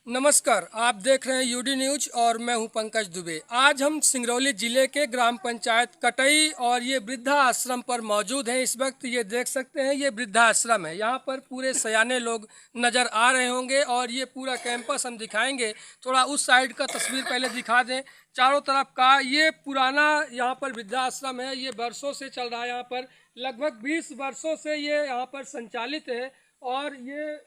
नमस्कार, आप देख रहे हैं यूडी न्यूज और मैं हूं पंकज दुबे। आज हम सिंगरौली जिले के ग्राम पंचायत कटई और ये वृद्धा आश्रम पर मौजूद हैं। इस वक्त ये देख सकते हैं, ये वृद्धा आश्रम है। यहाँ पर पूरे सयाने लोग नज़र आ रहे होंगे और ये पूरा कैंपस हम दिखाएंगे। थोड़ा उस साइड का तस्वीर पहले दिखा दें। चारों तरफ का ये पुराना यहाँ पर वृद्धा आश्रम है। ये वर्षों से चल रहा है। यहाँ पर लगभग 20 वर्षों से ये यहाँ पर संचालित है और ये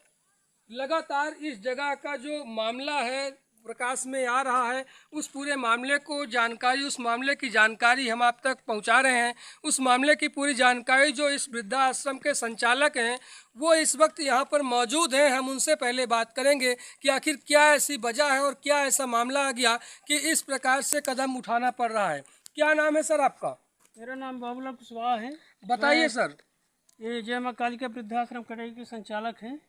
लगातार इस जगह का जो मामला है प्रकाश में आ रहा है, उस पूरे मामले को जानकारी, उस मामले की जानकारी हम आप तक पहुंचा रहे हैं। उस मामले की पूरी जानकारी जो इस वृद्धाश्रम के संचालक हैं वो इस वक्त यहां पर मौजूद हैं। हम उनसे पहले बात करेंगे कि आखिर क्या ऐसी वजह है और क्या ऐसा मामला आ गया कि इस प्रकार से कदम उठाना पड़ रहा है। क्या नाम है सर आपका? मेरा नाम बाबूलाल कुशवाहा है। बताइए सर। ये जय माँ कालिका वृद्धाश्रम कटई के संचालक हैं।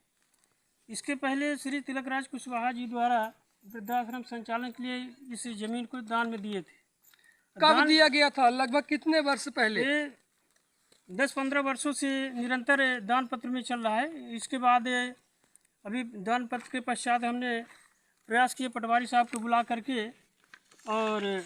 इसके पहले श्री तिलकराज कुशवाहा जी द्वारा वृद्धाश्रम संचालन के लिए इस जमीन को दान में दिए थे। कब दिया गया था? लगभग कितने वर्ष पहले? 10-15 वर्षों से निरंतर दान पत्र में चल रहा है। इसके बाद अभी दान पत्र के पश्चात हमने प्रयास किए पटवारी साहब को बुला करके और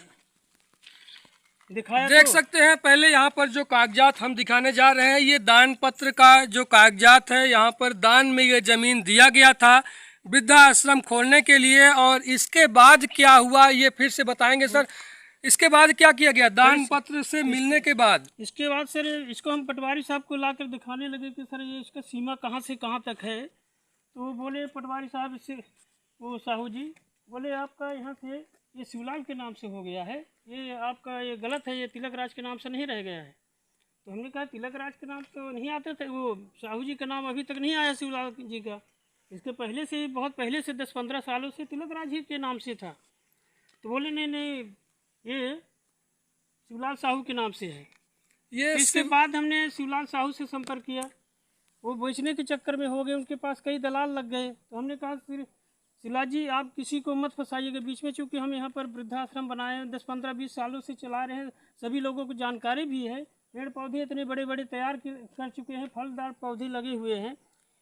दिखाया। देख सकते हैं पहले यहाँ पर जो कागजात हम दिखाने जा रहे हैं, ये दान पत्र का जो कागजात है। यहाँ पर दान में ये जमीन दिया गया था वृद्धा आश्रम खोलने के लिए। और इसके बाद क्या हुआ ये फिर से बताएंगे सर। इसके बाद क्या किया गया दान पत्र से मिलने के बाद? इसके बाद सर इसको हम पटवारी साहब को लाकर दिखाने लगे कि सर ये इसका सीमा कहाँ से कहाँ तक है। तो वो बोले पटवारी साहब इससे, वो साहू जी बोले आपका यहाँ से ये शिवलाल के नाम से हो गया है, ये आपका ये गलत है, ये तिलक राज के नाम से नहीं रह गया है। तो हमने कहा तिलक राज के नाम तो नहीं आते थे, वो साहू जी का नाम अभी तक नहीं आया शिवलाल जी का। इसके पहले से, बहुत पहले से 10-15 सालों से तिलक राज ही के नाम से था। तो बोले नहीं ये शिवलाल साहू के नाम से है। ये इसके बाद हमने शिवलाल साहू से संपर्क किया। वो बेचने के चक्कर में हो गए, उनके पास कई दलाल लग गए। तो हमने कहा फिर शिवलाल जी आप किसी को मत फंसाइएगा बीच में, चूँकि हम यहाँ पर वृद्धाश्रम बनाए हैं, 10-15-20 सालों से चला रहे हैं। सभी लोगों को जानकारी भी है। पेड़ पौधे इतने बड़े बड़े तैयार कर चुके हैं, फलदार पौधे लगे हुए हैं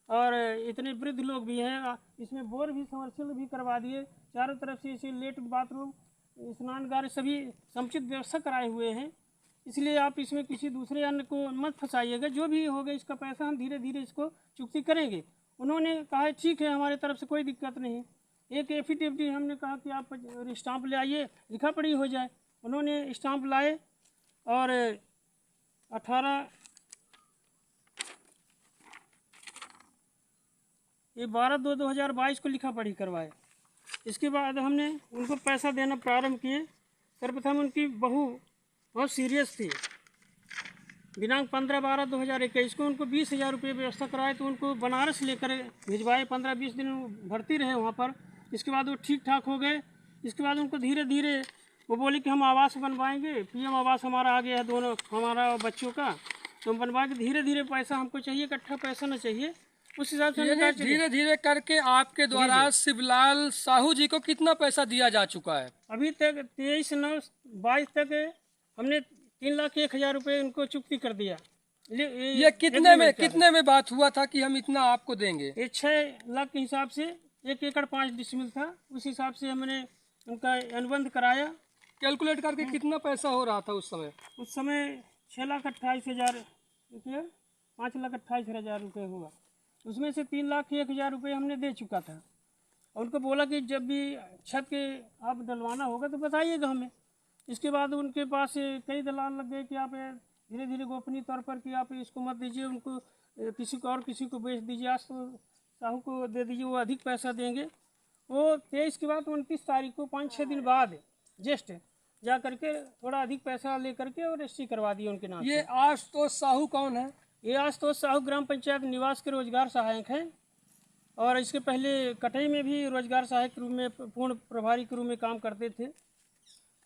और इतने वृद्ध लोग भी हैं। इसमें बोर भी समरसेबल भी करवा दिए। चारों तरफ से इसे लेट, बाथरूम, स्नानगार सभी समुचित व्यवस्था कराए हुए हैं। इसलिए आप इसमें किसी दूसरे अन्य को मत फंसाइएगा। जो भी होगा इसका पैसा हम धीरे धीरे इसको चुकती करेंगे। उन्होंने कहा ठीक है, हमारे तरफ से कोई दिक्कत नहीं। एक एफिडेविट हमने कहा कि आप स्टाम्प ले आइए, लिखा पढ़ी हो जाए। उन्होंने स्टाम्प लाए और 12/2/2022 को लिखा पढ़ी करवाए। इसके बाद हमने उनको पैसा देना प्रारंभ किए। सर्वप्रथम उनकी बहू बहुत सीरियस थी। दिनांक 15/12/2021 को उनको 20,000 रुपये व्यवस्था कराए। तो उनको बनारस लेकर भिजवाए। 15-20 दिन भर्ती रहे वहाँ पर। इसके बाद वो ठीक ठाक हो गए। इसके बाद उनको धीरे धीरे वो बोले कि हम आवास बनवाएंगे, पीएम आवास हमारा आ गया है, दोनों हमारा और बच्चों का, तो हम बनवाएंगे। धीरे धीरे पैसा हमको चाहिए, इकट्ठा पैसा ना चाहिए। उस हिसाब से धीरे धीरे करके आपके द्वारा शिवलाल साहू जी को कितना पैसा दिया जा चुका है? अभी तक 23/9/22 तक हमने 3,01,000 रुपये उनको चुकती कर दिया। ये कितने में बात हुआ था कि हम इतना आपको देंगे? ये 6 लाख के हिसाब से 1 एकड़ 5 डिसमिल था। उस हिसाब से हमने उनका अनुबंध कराया। कैलकुलेट करके कितना पैसा हो रहा था उस समय? उस समय 6,28,000 रुपये, 5,28,000 रुपये हुआ। उसमें से 3,01,000 रुपये हमने दे चुका था। और उनको बोला कि जब भी छत के आप डलवाना होगा तो बताइएगा हमें। इसके बाद उनके पास कई दलाल लग गए कि आप धीरे धीरे गोपनीय तौर पर कि आप इसको मत दीजिए, उनको किसी को और किसी को बेच दीजिए, आज तो साहू को दे दीजिए, वो अधिक पैसा देंगे। वो 23 के बाद 29 तारीख को 5-6 दिन बाद जस्ट जा करके थोड़ा अधिक पैसा ले करके और रजिस्ट्री करवा दिए उनके नाम। ये आशुतोष साहू कौन है? ये आशुतोष साहू ग्राम पंचायत निवास के रोजगार सहायक हैं और इसके पहले कटई में भी रोजगार सहायक के रूप में, पूर्ण प्रभारी के रूप में काम करते थे।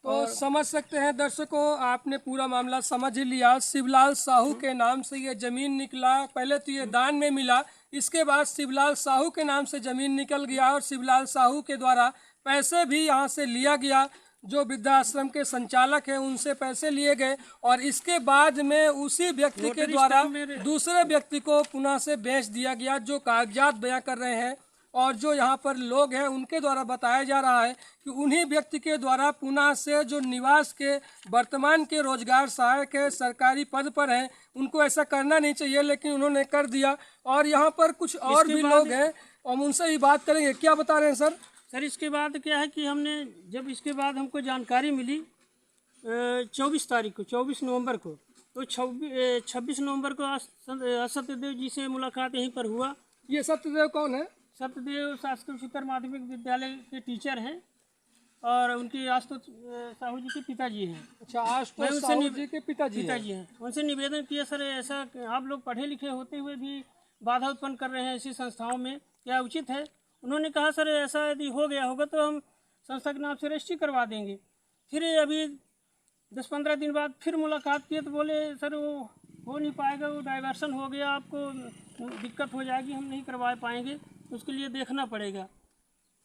तो समझ सकते हैं दर्शकों, आपने पूरा मामला समझ ही लिया। शिवलाल साहू के नाम से ये जमीन निकला। पहले तो ये दान में मिला, इसके बाद शिवलाल साहू के नाम से जमीन निकल गया और शिवलाल साहू के द्वारा पैसे भी यहाँ से लिया गया। जो वृद्धाश्रम के संचालक हैं उनसे पैसे लिए गए और इसके बाद में उसी व्यक्ति के द्वारा दूसरे व्यक्ति को पुनः से बेच दिया गया। जो कागजात बयां कर रहे हैं और जो यहाँ पर लोग हैं उनके द्वारा बताया जा रहा है कि उन्हीं व्यक्ति के द्वारा पुनः से जो निवास के वर्तमान के रोजगार सहायक है, सरकारी पद पर हैं, उनको ऐसा करना नहीं चाहिए लेकिन उन्होंने कर दिया। और यहाँ पर कुछ और भी लोग हैं, हम उनसे भी बात करेंगे। क्या बता रहे हैं सर? सर इसके बाद क्या है कि हमने जब इसके बाद हमको जानकारी मिली 24 तारीख को, 24 नवंबर को, तो 26 नवंबर को सत्यदेव जी से मुलाकात यहीं पर हुआ। ये सत्यदेव कौन है? सत्यदेव शासकीय उच्चतर माध्यमिक विद्यालय के टीचर हैं और उनके आशुतोष साहू जी के पिताजी हैं। अच्छा, आशुतोष साहू जी के पिताजी हैं। उनसे निवेदन किया, सर ऐसा आप लोग पढ़े लिखे होते हुए भी बाधा उत्पन्न कर रहे हैं ऐसी संस्थाओं में, क्या उचित है? उन्होंने कहा सर ऐसा यदि हो गया होगा तो हम संस्था के नाम से रजिस्ट्री करवा देंगे। फिर अभी 10-15 दिन बाद फिर मुलाकात किए तो बोले सर वो हो नहीं पाएगा, वो डाइवर्सन हो गया, आपको दिक्कत हो जाएगी, हम नहीं करवा पाएंगे, उसके लिए देखना पड़ेगा।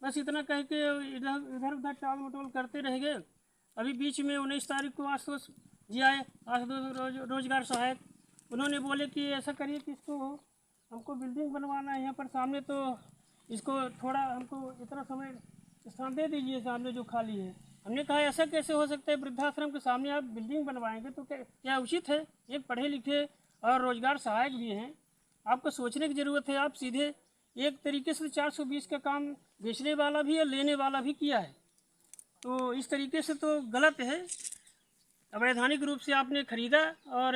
बस इतना कह के इधर उधर टाल मटोल करते रह गए। अभी बीच में 19 तारीख को आशुतोष जी आए, आशुतोष रोजगार सहायक। उन्होंने बोले कि ऐसा करिए कि इसको हमको बिल्डिंग बनवाना है यहाँ पर सामने, तो इसको थोड़ा हमको इतना समय स्थान दे दीजिए सामने जो खाली है। हमने कहा ऐसा कैसे हो सकता है, वृद्धाश्रम के सामने आप बिल्डिंग बनवाएंगे तो क्या उचित है? एक पढ़े लिखे और रोजगार सहायक भी हैं, आपको सोचने की ज़रूरत है। आप सीधे एक तरीके से 420 का काम बेचने वाला भी और लेने वाला भी किया है, तो इस तरीके से तो गलत है। अवैधानिक रूप से आपने खरीदा और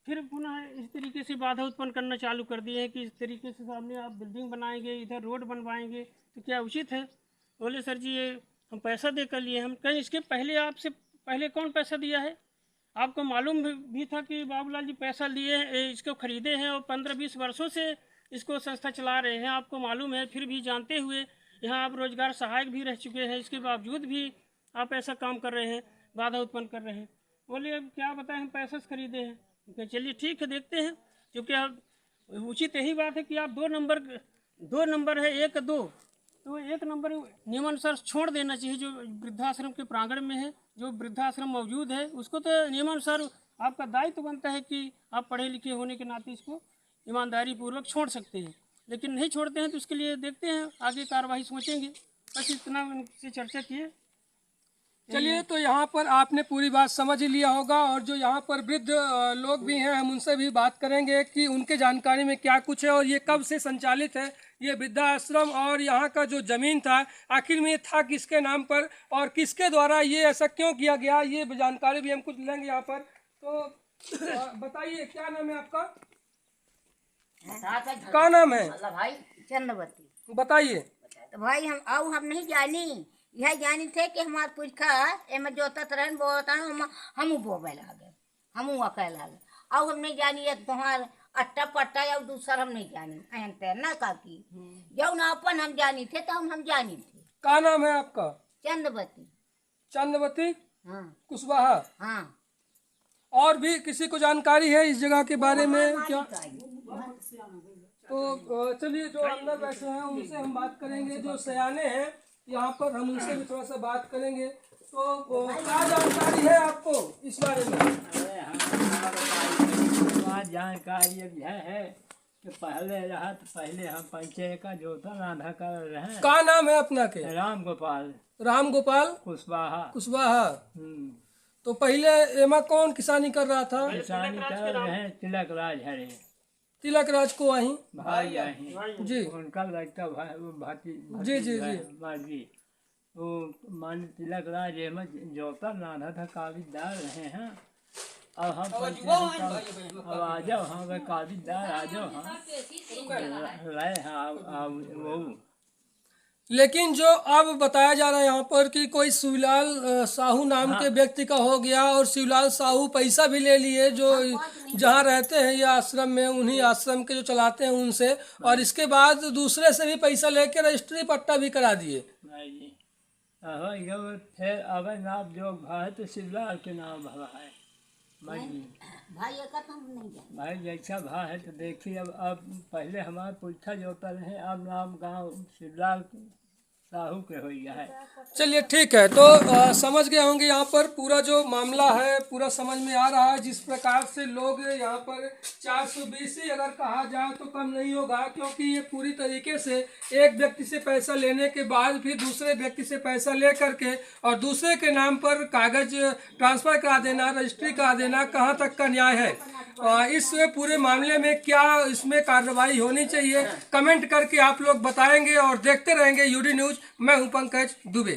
फिर पुनः इस तरीके से बाधा उत्पन्न करना चालू कर दिए हैं कि इस तरीके से सामने आप बिल्डिंग बनाएंगे, इधर रोड बनवाएंगे, तो क्या उचित है? बोले सर जी ये हम पैसा दे कर लिए। हम कहीं इसके पहले आपसे पहले कौन पैसा दिया है? आपको मालूम भी था कि बाबूलाल जी पैसा लिए इसको खरीदे हैं और 15-20 वर्षों से इसको संस्था चला रहे हैं, आपको मालूम है। फिर भी जानते हुए यहाँ आप रोजगार सहायक भी रह चुके हैं, इसके बावजूद भी आप ऐसा काम कर रहे हैं, बाधा उत्पन्न कर रहे हैं। बोले अब क्या बताएं, हम पैसे से खरीदे हैं। चलिए ठीक है, देखते हैं, क्योंकि अब उचित यही बात है कि आप दो नंबर है 1-2, तो 1 नंबर नियमानुसार छोड़ देना चाहिए। जो वृद्धाश्रम के प्रांगण में है, जो वृद्धाश्रम मौजूद है, उसको तो नियमानुसार आपका दायित्व बनता है कि आप पढ़े लिखे होने के नाते इसको ईमानदारी पूर्वक छोड़ सकते हैं। लेकिन नहीं छोड़ते हैं तो उसके लिए देखते हैं, आगे कार्रवाई सोचेंगे। बस इतना उनसे चर्चा किए। चलिए, तो यहाँ पर आपने पूरी बात समझ ही लिया होगा और जो यहाँ पर वृद्ध लोग भी हैं, हम उनसे भी बात करेंगे कि उनके जानकारी में क्या कुछ है और ये कब से संचालित है ये वृद्धाश्रम, और यहाँ का जो ज़मीन था आखिर में ये था किसके नाम पर और किसके द्वारा ये ऐसा क्यों किया गया, ये जानकारी भी हम कुछ लेंगे यहाँ पर। तो बताइए, क्या नाम है आपका? क्या नाम है भाई? चंद्रवती। बताइए। तो भाई हम नहीं जानी, यह जानी थे कि हमारे पुरखा एम जोतत रहन बोता हम बोबे लागे, हम अकेले लागे। अब हम नहीं जानी तुम्हार अट्टा पट्टा या दूसरा हम नहीं जानी अहंते ना काकी, जब ना अपन हम जानी थे तो हम जानी थे। क्या नाम है आपका? चंद्रवती। चंद्रवती हाँ। कुशवाहा। हाँ। और भी किसी को जानकारी है इस जगह के बारे में क्या? तो चलिए, जो अंदर बैठे हैं उनसे हम बात करेंगे, जो सयाने हैं यहाँ पर, हम उनसे भी थोड़ा सा बात करेंगे। तो क्या जानकारी है आपको इस बारे में? जानकारी अब यह है कि पहले रहा तो पहले हम पंचायत का जोता राधा कर रहे। क्या नाम है अपना के? राम गोपाल। राम गोपाल कुशवाहा। कुशवाहा। तो पहले एमा कौन किसानी कर रहा था? किसानी कर रहे हैं तिलक राज हरे। तिलक राज को वहीं भाई आई जी, उनका लड़का भाती जी जी जी जी, तो मान तिलक राज जोता राधा था काबिलदार रहे हैं। अब हम अब आ जाओ, हाँ काबिलदार आ जाओ, हाँ रहे हाँ वो। लेकिन जो अब बताया जा रहा है यहाँ पर कि कोई शिवलाल साहू नाम के व्यक्ति का हो गया और शिवलाल साहू पैसा भी ले लिए, जो जहाँ रहते हैं ये आश्रम में, उन्हीं आश्रम के जो चलाते हैं उनसे, और इसके बाद दूसरे से भी पैसा लेके रजिस्ट्री पट्टा भी करा दिए। फिर अब नाम जो है तो शिवलाल के नाम भरा है भाई जैसा भा है। तो देखिए अब पहले हमारे पुरखा जोता रहे, अब नाम गाँव शिवलाल साहू के हो है। चलिए ठीक है, तो समझ गए होंगे यहाँ पर पूरा जो मामला है पूरा समझ में आ रहा है। जिस प्रकार से लोग यहाँ पर 420 ही अगर कहा जाए तो कम नहीं होगा, क्योंकि ये पूरी तरीके से एक व्यक्ति से पैसा लेने के बाद फिर दूसरे व्यक्ति से पैसा ले करके और दूसरे के नाम पर कागज ट्रांसफर करा देना, रजिस्ट्री करा देना, कहाँ तक का न्याय है। इस पूरे मामले में क्या इसमें कार्रवाई होनी चाहिए, कमेंट करके आप लोग बताएंगे और देखते रहेंगे यूडी न्यूज। मैं हूं पंकज दुबे।